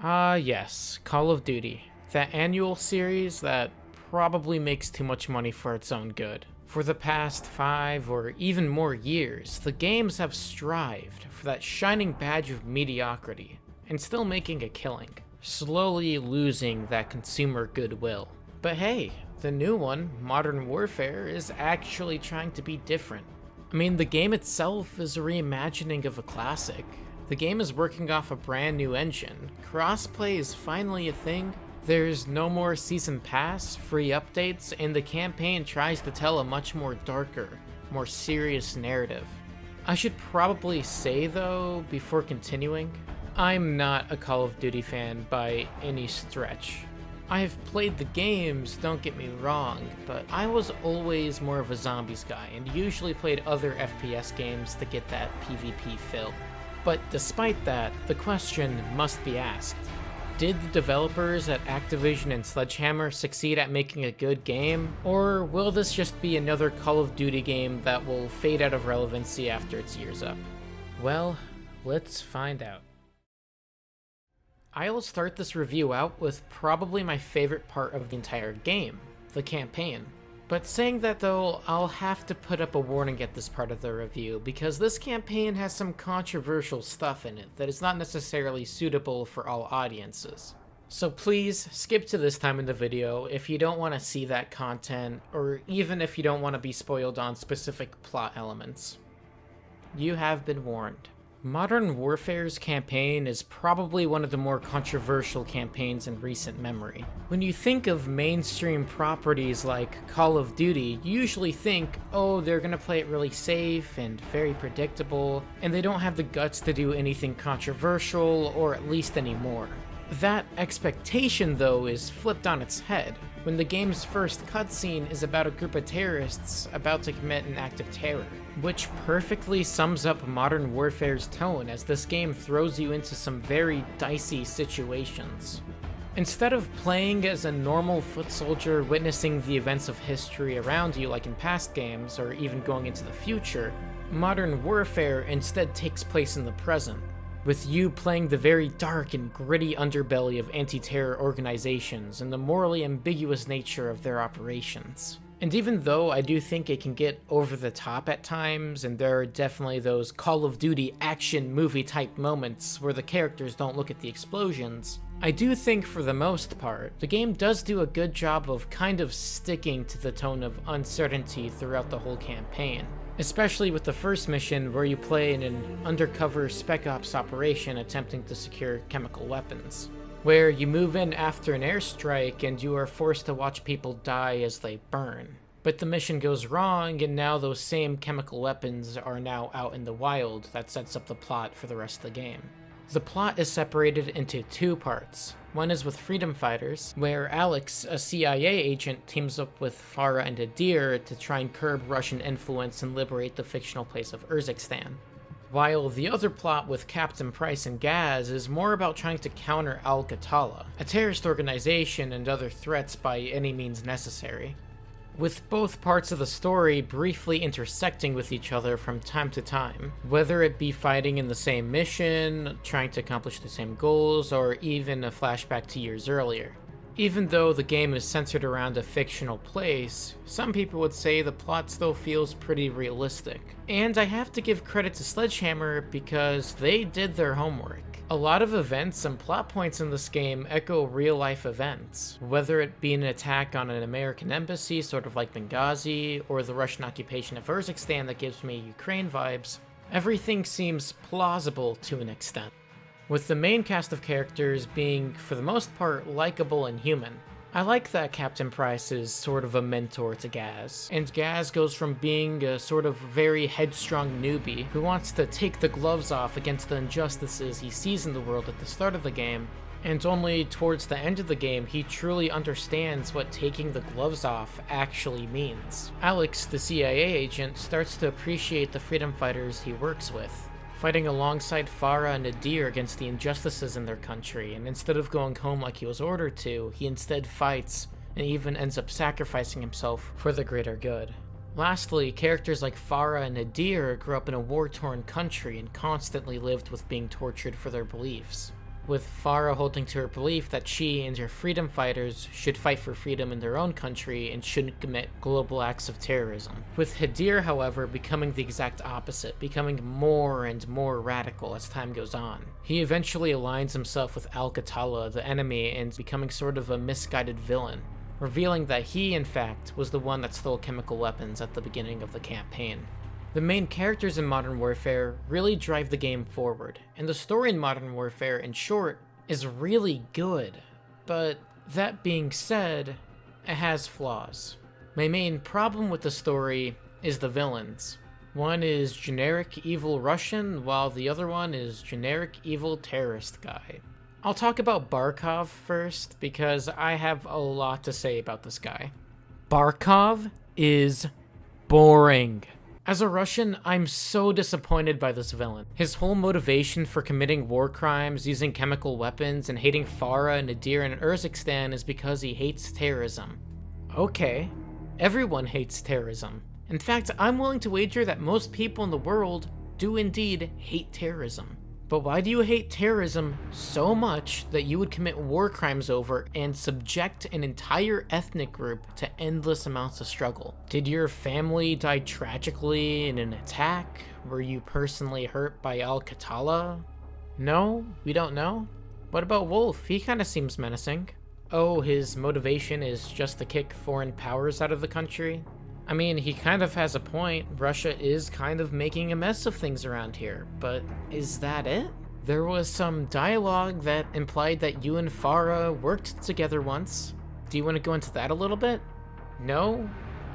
Yes, Call of Duty. That annual series that probably makes too much money for its own good. For the past 5 or even more years, the games have strived for that shining badge of mediocrity and still making a killing, slowly losing that consumer goodwill. But hey, the new one, Modern Warfare, is actually trying to be different. I mean, the game itself is a reimagining of a classic. The game is working off a brand new engine. Crossplay is finally a thing. There's no more season pass, free updates, and the campaign tries to tell a much more darker, more serious narrative. I should probably say though, before continuing, I'm not a Call of Duty fan by any stretch. I have played the games, don't get me wrong, but I was always more of a zombies guy and usually played other FPS games to get that PvP fill. But despite that, the question must be asked. Did the developers at Activision and Sledgehammer succeed at making a good game? Or will this just be another Call of Duty game that will fade out of relevancy after its year's up? Well, let's find out. I'll start this review out with probably my favorite part of the entire game, the campaign. But saying that though, I'll have to put up a warning at this part of the review, because this campaign has some controversial stuff in it that is not necessarily suitable for all audiences. So please, skip to this time in the video if you don't want to see that content, or even if you don't want to be spoiled on specific plot elements. You have been warned. Modern Warfare's campaign is probably one of the more controversial campaigns in recent memory. When you think of mainstream properties like Call of Duty, you usually think, oh, they're gonna play it really safe and very predictable, and they don't have the guts to do anything controversial, or at least anymore. That expectation, though, is flipped on its head when the game's first cutscene is about a group of terrorists about to commit an act of terror, which perfectly sums up Modern Warfare's tone as this game throws you into some very dicey situations. Instead of playing as a normal foot soldier witnessing the events of history around you like in past games, or even going into the future, Modern Warfare instead takes place in the present, with you playing the very dark and gritty underbelly of anti-terror organizations and the morally ambiguous nature of their operations. And even though I do think it can get over the top at times, and there are definitely those Call of Duty action movie type moments where the characters don't look at the explosions, I do think for the most part, the game does do a good job of kind of sticking to the tone of uncertainty throughout the whole campaign. Especially with the first mission where you play in an undercover Spec Ops operation attempting to secure chemical weapons, where you move in after an airstrike and you are forced to watch people die as they burn. But the mission goes wrong, and now those same chemical weapons are now out in the wild. That sets up the plot for the rest of the game. The plot is separated into two parts. One is with freedom fighters, where Alex, a CIA agent, teams up with Farah and Adir to try and curb Russian influence and liberate the fictional place of Urzikstan. While the other plot with Captain Price and Gaz is more about trying to counter Al-Qatala, a terrorist organization, and other threats by any means necessary, with both parts of the story briefly intersecting with each other from time to time, whether it be fighting in the same mission, trying to accomplish the same goals, or even a flashback to years earlier. Even though the game is centered around a fictional place, some people would say the plot still feels pretty realistic. And I have to give credit to Sledgehammer because they did their homework. A lot of events and plot points in this game echo real-life events, whether it be an attack on an American embassy, sort of like Benghazi, or the Russian occupation of Urzikstan that gives me Ukraine vibes. Everything seems plausible to an extent, with the main cast of characters being, for the most part, likable and human. I like that Captain Price is sort of a mentor to Gaz, and Gaz goes from being a sort of very headstrong newbie who wants to take the gloves off against the injustices he sees in the world at the start of the game, and only towards the end of the game he truly understands what taking the gloves off actually means. Alex, the CIA agent, starts to appreciate the freedom fighters he works with, fighting alongside Farah and Adir against the injustices in their country, and instead of going home like he was ordered to, he instead fights and even ends up sacrificing himself for the greater good. Lastly, characters like Farah and Adir grew up in a war-torn country and constantly lived with being tortured for their beliefs. with Farah holding to her belief that she and her freedom fighters should fight for freedom in their own country and shouldn't commit global acts of terrorism. With Hadir, however, becoming the exact opposite, becoming more and more radical as time goes on. He eventually aligns himself with Al-Qatala, the enemy, and becoming sort of a misguided villain, revealing that he, in fact, was the one that stole chemical weapons at the beginning of the campaign. The main characters in Modern Warfare really drive the game forward, and the story in Modern Warfare, in short, is really good. But that being said, it has flaws. My main problem with the story is the villains. One is generic evil Russian, while the other one is generic evil terrorist guy. I'll talk about Barkov first, because I have a lot to say about this guy. Barkov is boring. As a Russian, I'm so disappointed by this villain. His whole motivation for committing war crimes, using chemical weapons, and hating Farah and Nadir and Urzikstan is because he hates terrorism. Okay, everyone hates terrorism. In fact, I'm willing to wager that most people in the world do indeed hate terrorism. But why do you hate terrorism so much that you would commit war crimes over and subject an entire ethnic group to endless amounts of struggle? Did your family die tragically in an attack? Were you personally hurt by Al-Qatala? No? We don't know? What about Wolf? He kinda seems menacing. Oh, his motivation is just to kick foreign powers out of the country? I mean, he kind of has a point. Russia is kind of making a mess of things around here, but is that it? There was some dialogue that implied that you and Farah worked together once. Do you want to go into that a little bit? No?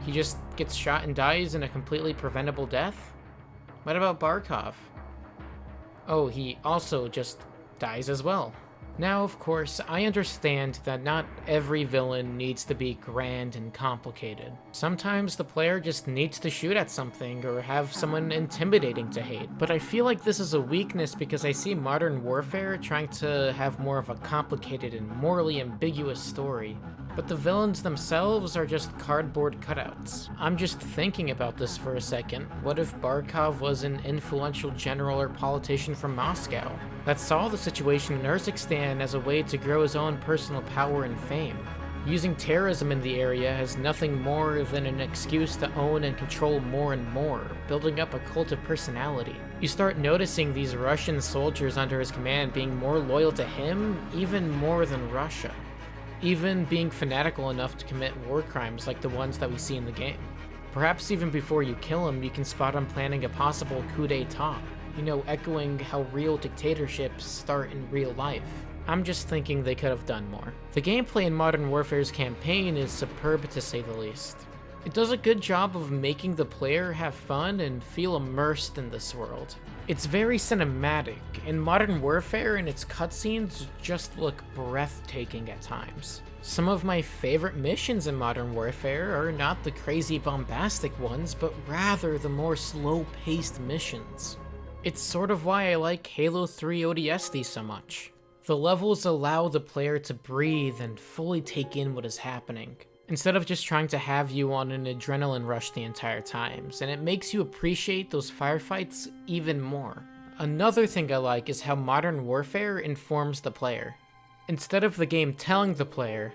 He just gets shot and dies in a completely preventable death? What about Barkov? Oh, he also just dies as well. Now, of course, I understand that not every villain needs to be grand and complicated. Sometimes the player just needs to shoot at something or have someone intimidating to hate. But I feel like this is a weakness because I see Modern Warfare trying to have more of a complicated and morally ambiguous story. But the villains themselves are just cardboard cutouts. I'm just thinking about this for a second. What if Barkov was an influential general or politician from Moscow that saw the situation in Urzikstan as a way to grow his own personal power and fame? Using terrorism in the area as nothing more than an excuse to own and control more and more, building up a cult of personality. You start noticing these Russian soldiers under his command being more loyal to him, even more than Russia. Even being fanatical enough to commit war crimes like the ones that we see in the game. Perhaps even before you kill him, you can spot him planning a possible coup d'etat, echoing how real dictatorships start in real life. I'm just thinking they could have done more. The gameplay in Modern Warfare's campaign is superb to say the least. It does a good job of making the player have fun and feel immersed in this world. It's very cinematic, and Modern Warfare and its cutscenes just look breathtaking at times. Some of my favorite missions in Modern Warfare are not the crazy bombastic ones, but rather the more slow-paced missions. It's sort of why I like Halo 3 ODST so much. The levels allow the player to breathe and fully take in what is happening, instead of just trying to have you on an adrenaline rush the entire time, and it makes you appreciate those firefights even more. Another thing I like is how Modern Warfare informs the player. Instead of the game telling the player,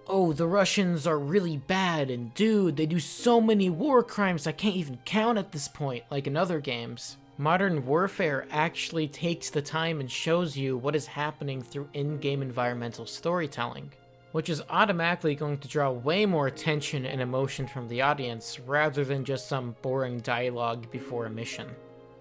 oh, the Russians are really bad, and dude, they do so many war crimes I can't even count at this point, like in other games. Modern Warfare actually takes the time and shows you what is happening through in-game environmental storytelling, which is automatically going to draw way more attention and emotion from the audience rather than just some boring dialogue before a mission.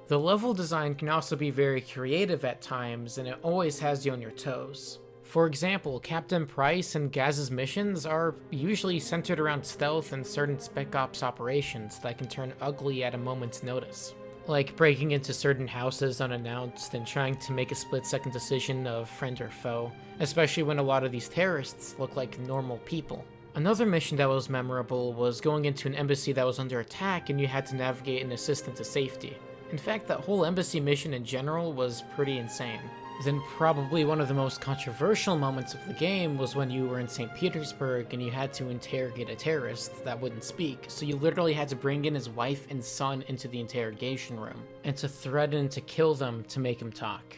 The level design can also be very creative at times, and it always has you on your toes. For example, Captain Price and Gaz's missions are usually centered around stealth and certain Spec Ops operations that can turn ugly at a moment's notice, like breaking into certain houses unannounced and trying to make a split-second decision of friend or foe, especially when a lot of these terrorists look like normal people. Another mission that was memorable was going into an embassy that was under attack and you had to navigate and assist them to safety. In fact, that whole embassy mission in general was pretty insane. Then probably one of the most controversial moments of the game was when you were in St. Petersburg and you had to interrogate a terrorist that wouldn't speak, so you literally had to bring in his wife and son into the interrogation room, and to threaten to kill them to make him talk.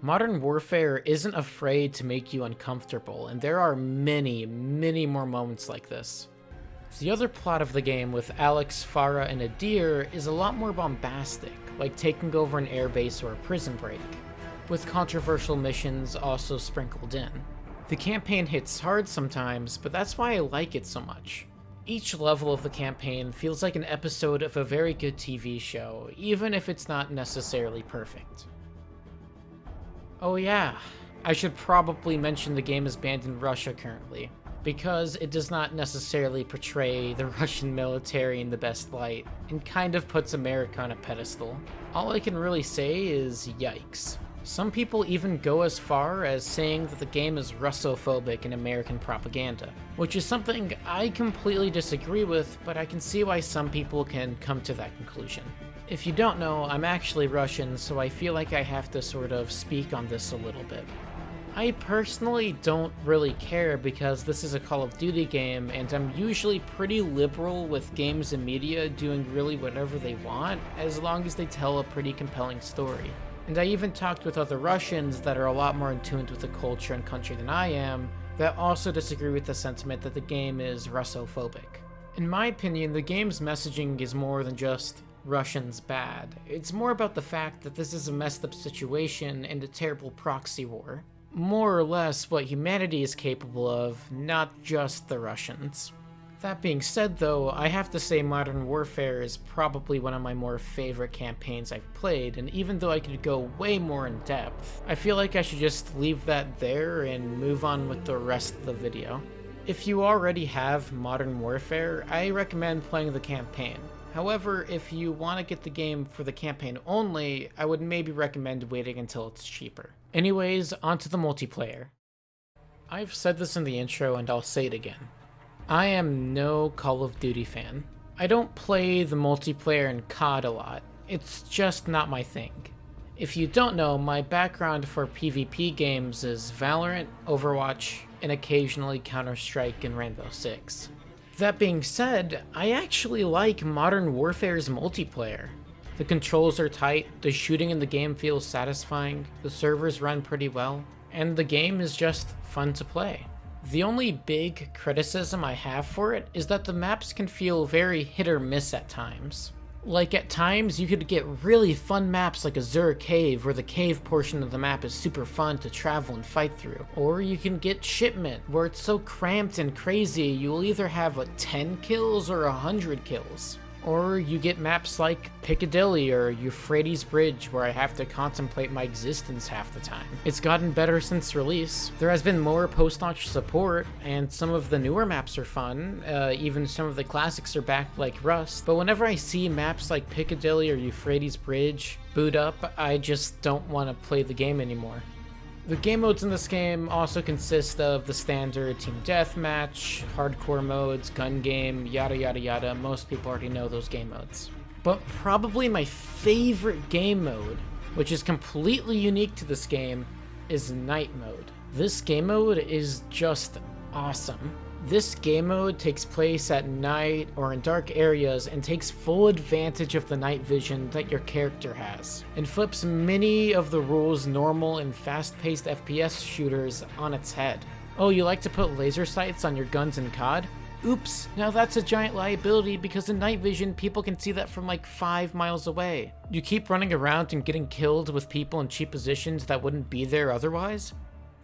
Modern Warfare isn't afraid to make you uncomfortable, and there are many, many more moments like this. The other plot of the game with Alex, Farah, and Adir is a lot more bombastic, like taking over an airbase or a prison break, with controversial missions also sprinkled in. The campaign hits hard sometimes, but that's why I like it so much. Each level of the campaign feels like an episode of a very good TV show, even if it's not necessarily perfect. Oh yeah, I should probably mention the game is banned in Russia currently, because it does not necessarily portray the Russian military in the best light, and kind of puts America on a pedestal. All I can really say is yikes. Some people even go as far as saying that the game is Russophobic in American propaganda, which is something I completely disagree with, but I can see why some people can come to that conclusion. If you don't know, I'm actually Russian, so I feel like I have to sort of speak on this a little bit. I personally don't really care because this is a Call of Duty game, and I'm usually pretty liberal with games and media doing really whatever they want, as long as they tell a pretty compelling story. And I even talked with other Russians that are a lot more in tune with the culture and country than I am, that also disagree with the sentiment that the game is Russophobic. In my opinion, the game's messaging is more than just Russians bad. It's more about the fact that this is a messed up situation and a terrible proxy war. More or less what humanity is capable of, not just the Russians. That being said though, I have to say Modern Warfare is probably one of my more favorite campaigns I've played, and even though I could go way more in depth, I feel like I should just leave that there and move on with the rest of the video. If you already have Modern Warfare, I recommend playing the campaign. However, if you want to get the game for the campaign only, I would maybe recommend waiting until it's cheaper. Anyways, onto the multiplayer. I've said this in the intro and I'll say it again. I am no Call of Duty fan. I don't play the multiplayer in COD a lot. It's just not my thing. If you don't know, my background for PvP games is Valorant, Overwatch, and occasionally Counter-Strike and Rainbow Six. That being said, I actually like Modern Warfare's multiplayer. The controls are tight, the shooting in the game feels satisfying, the servers run pretty well, and the game is just fun to play. The only big criticism I have for it is that the maps can feel very hit or miss at times. Like at times you could get really fun maps like Azure Cave where the cave portion of the map is super fun to travel and fight through. Or you can get Shipment where it's so cramped and crazy you'll either have 10 kills or 100 kills. Or you get maps like Piccadilly or Euphrates Bridge where I have to contemplate my existence half the time. It's gotten better since release. There has been more post-launch support, and some of the newer maps are fun, even some of the classics are back like Rust, but whenever I see maps like Piccadilly or Euphrates Bridge boot up, I just don't want to play the game anymore. The game modes in this game also consist of the standard team deathmatch, hardcore modes, gun game, yada yada yada. Most people already know those game modes. But probably my favorite game mode, which is completely unique to this game, is night mode. This game mode is just awesome. This game mode takes place at night or in dark areas and takes full advantage of the night vision that your character has, and flips many of the rules normal and fast-paced FPS shooters on its head. Oh, you like to put laser sights on your guns in COD? Oops, now that's a giant liability because in night vision people can see that from like 5 miles away. You keep running around and getting killed with people in cheap positions that wouldn't be there otherwise?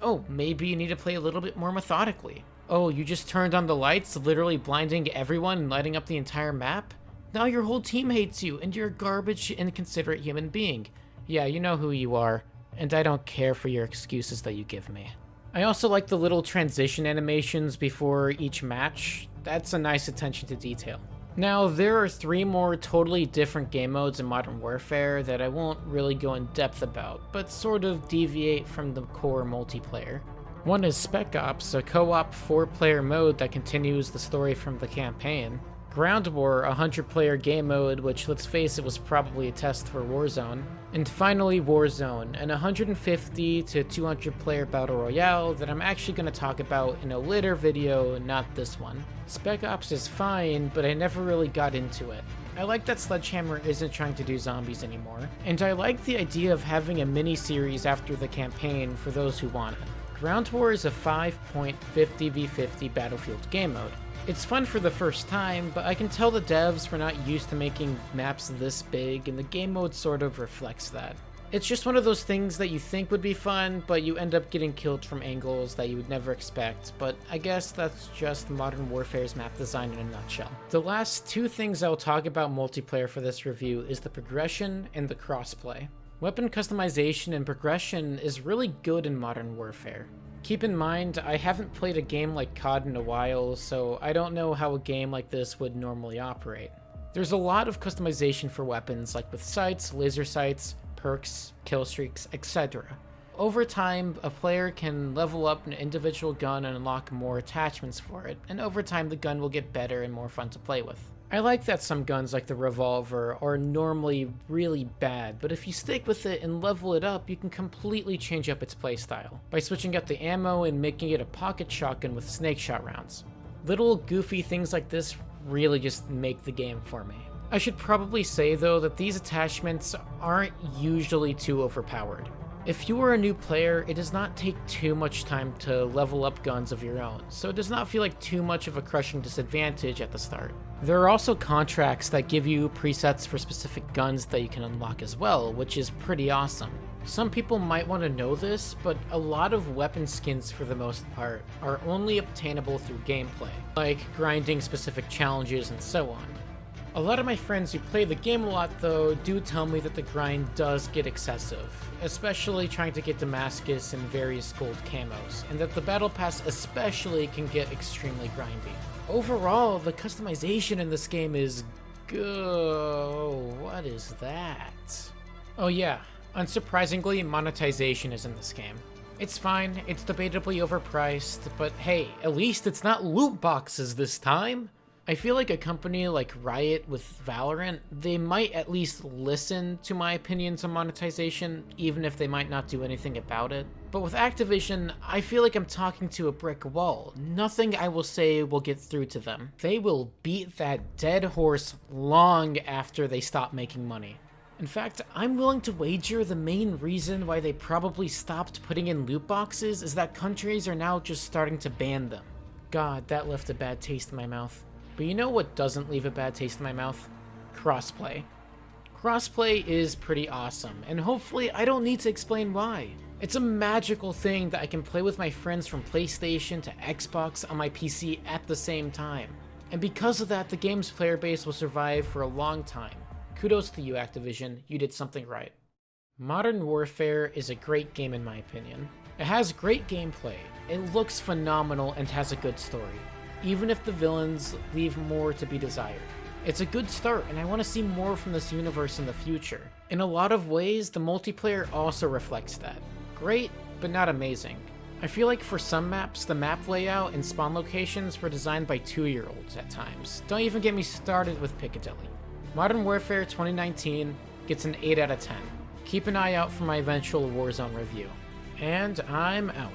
Oh, maybe you need to play a little bit more methodically. Oh, you just turned on the lights, literally blinding everyone and lighting up the entire map? Now your whole team hates you, and you're a garbage, inconsiderate human being. Yeah, you know who you are, and I don't care for your excuses that you give me. I also like the little transition animations before each match. That's a nice attention to detail. Now, there are 3 more totally different game modes in Modern Warfare that I won't really go in depth about, but sort of deviate from the core multiplayer. One is Spec Ops, a co-op 4-player mode that continues the story from the campaign. Ground War, a 100-player game mode, which, let's face it, was probably a test for Warzone. And finally, Warzone, an 150 to 200-player battle royale that I'm actually going to talk about in a later video, not this one. Spec Ops is fine, but I never really got into it. I like that Sledgehammer isn't trying to do zombies anymore, and I like the idea of having a mini-series after the campaign for those who want it. Ground War is a 5.50v50 battlefield game mode. It's fun for the first time, but I can tell the devs were not used to making maps this big, and the game mode sort of reflects that. It's just one of those things that you think would be fun, but you end up getting killed from angles that you would never expect, but I guess that's just Modern Warfare's map design in a nutshell. The last two things I'll talk about multiplayer for this review is the progression and the crossplay. Weapon customization and progression is really good in Modern Warfare. Keep in mind, I haven't played a game like COD in a while, so I don't know how a game like this would normally operate. There's a lot of customization for weapons, like with sights, laser sights, perks, kill streaks, etc. Over time, a player can level up an individual gun and unlock more attachments for it, and over time the gun will get better and more fun to play with. I like that some guns like the revolver are normally really bad, but if you stick with it and level it up, you can completely change up its playstyle by switching up the ammo and making it a pocket shotgun with snake shot rounds. Little goofy things like this really just make the game for me. I should probably say though that these attachments aren't usually too overpowered. If you are a new player, it does not take too much time to level up guns of your own, so it does not feel like too much of a crushing disadvantage at the start. There are also contracts that give you presets for specific guns that you can unlock as well, which is pretty awesome. Some people might want to know this, but a lot of weapon skins for the most part are only obtainable through gameplay, like grinding specific challenges and so on. A lot of my friends who play the game a lot though do tell me that the grind does get excessive, especially trying to get Damascus and various gold camos, and that the battle pass especially can get extremely grindy. Overall, the customization in this game is good. What is that? Oh yeah, unsurprisingly, monetization is in this game. It's fine, it's debatably overpriced, but hey, at least it's not loot boxes this time! I feel like a company like Riot with Valorant, they might at least listen to my opinions on monetization, even if they might not do anything about it. But with Activision, I feel like I'm talking to a brick wall. Nothing I will say will get through to them. They will beat that dead horse long after they stop making money. In fact, I'm willing to wager the main reason why they probably stopped putting in loot boxes is that countries are now just starting to ban them. God, that left a bad taste in my mouth. But you know what doesn't leave a bad taste in my mouth? Crossplay. Crossplay is pretty awesome, and hopefully I don't need to explain why. It's a magical thing that I can play with my friends from PlayStation to Xbox on my PC at the same time. And because of that, the game's player base will survive for a long time. Kudos to you, Activision, you did something right. Modern Warfare is a great game in my opinion. It has great gameplay, it looks phenomenal, and has a good story, even if the villains leave more to be desired. It's a good start, and I want to see more from this universe in the future. In a lot of ways, the multiplayer also reflects that. Great, but not amazing. I feel like for some maps, the map layout and spawn locations were designed by 2-year-olds at times. Don't even get me started with Piccadilly. Modern Warfare 2019 gets an 8 out of 10. Keep an eye out for my eventual Warzone review. And I'm out.